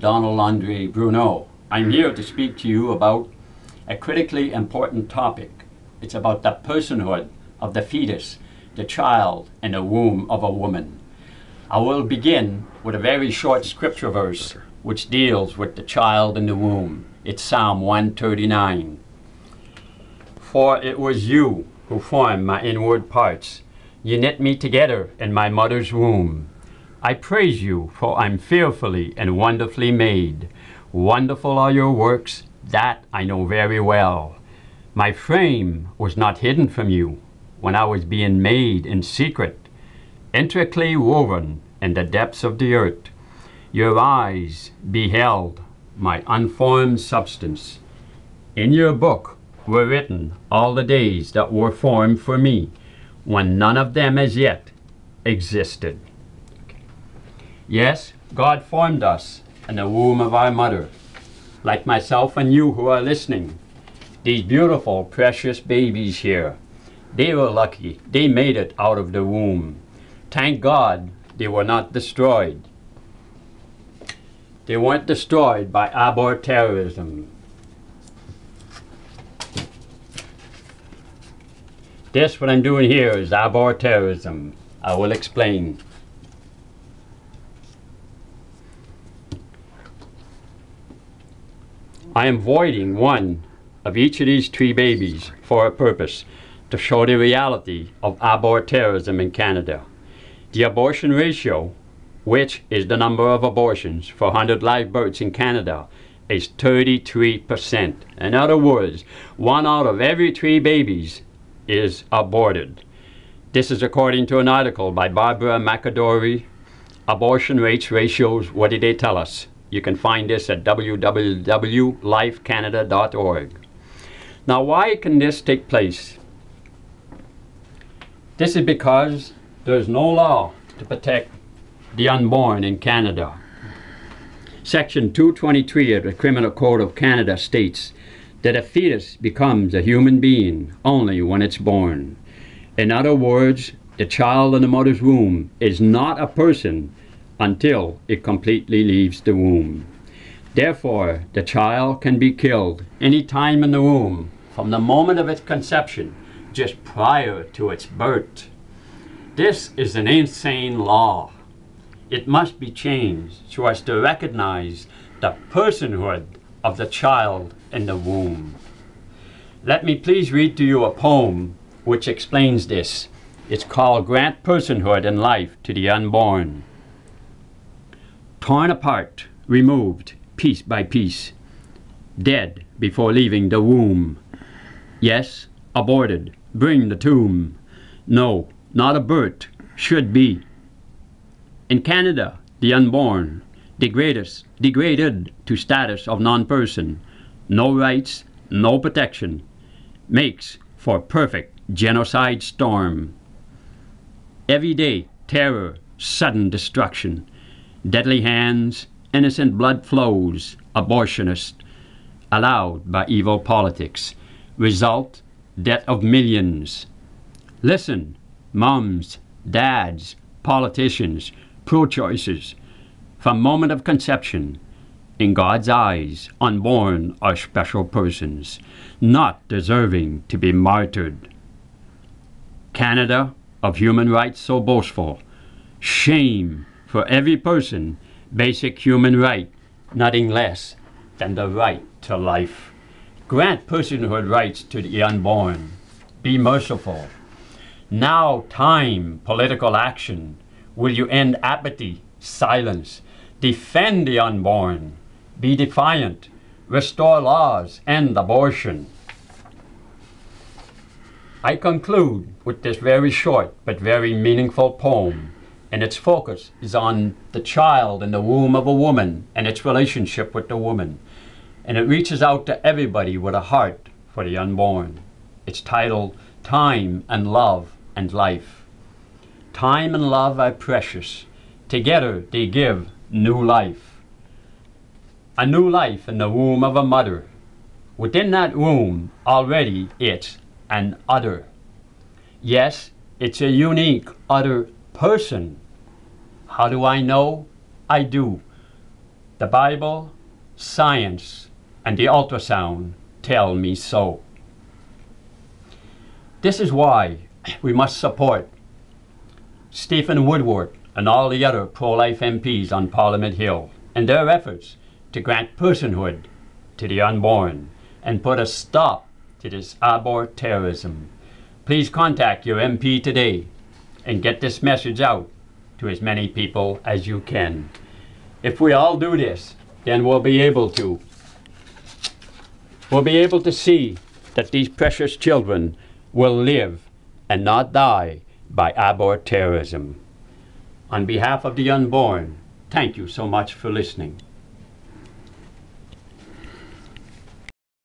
Donald Andre Bruneau. I'm here to speak to you about a critically important topic. It's about the personhood of the fetus, the child in the womb of a woman. I will begin with a very short scripture verse which deals with the child in the womb. It's Psalm 139. For it was you who formed my inward parts. You knit me together in my mother's womb. I praise you, for I'm fearfully and wonderfully made. Wonderful are your works, that I know very well. My frame was not hidden from you when I was being made in secret, intricately woven in the depths of the earth. Your eyes beheld my unformed substance. In your book were written all the days that were formed for me, when none of them as yet existed. Yes, God formed us in the womb of our mother, like myself and you who are listening. These beautiful, precious babies here, they were lucky. They made it out of the womb. Thank God they were not destroyed. They weren't destroyed by aborterrorism. This, what I'm doing here, is aborterrorism. I will explain. I am voiding one of each of these three babies for a purpose, to show the reality of aborterrorism in Canada. The abortion ratio, which is the number of abortions for 100 live births in Canada, is 33%. In other words, 1 out of every 3 babies is aborted. This is according to an article by Barbara McAdory, Abortion Rates Ratios, What Did They Tell Us? You can find this at www.lifecanada.org. Now, why can this take place? This is because there's no law to protect the unborn in Canada. Section 223 of the Criminal Code of Canada states that a fetus becomes a human being only when it's born. In other words, the child in the mother's womb is not a person until it completely leaves the womb. Therefore, the child can be killed any time in the womb, from the moment of its conception, just prior to its birth. This is an insane law. It must be changed so as to recognize the personhood of the child in the womb. Let me please read to you a poem which explains this. It's called Grant Personhood in Life to the Unborn. Torn apart, removed, piece by piece, dead before leaving the womb. Yes, aborted, bring the tomb. No, not a birth, should be. In Canada, the unborn, degraded to status of non-person, no rights, no protection, makes for perfect genocide storm. Every day, terror, sudden destruction, deadly hands, innocent blood flows, abortionist, allowed by evil politics. Result, death of millions. Listen, moms, dads, politicians, pro-choicers. From moment of conception, in God's eyes, unborn are special persons, not deserving to be martyred. Canada, of human rights so boastful, shame for every person, basic human right, nothing less than the right to life. Grant personhood rights to the unborn. Be merciful. Now time, political action. Will you end apathy, silence? Defend the unborn. Be defiant. Restore laws. End abortion. I conclude with this very short but very meaningful poem, and its focus is on the child in the womb of a woman and its relationship with the woman. And it reaches out to everybody with a heart for the unborn. It's titled Time and Love and Life. Time and love are precious. Together they give new life. A new life in the womb of a mother. Within that womb, already it's an other. Yes, it's a unique other person. How do I know? I do. The Bible, science, and the ultrasound tell me so. This is why we must support Stephen Woodward and all the other pro-life MPs on Parliament Hill in their efforts to grant personhood to the unborn and put a stop to this aborterrorism. Please contact your MP today and get this message out to as many people as you can. If we all do this, then we'll be able to see that these precious children will live and not die by aborterrorism. On behalf of the unborn, thank you so much for listening.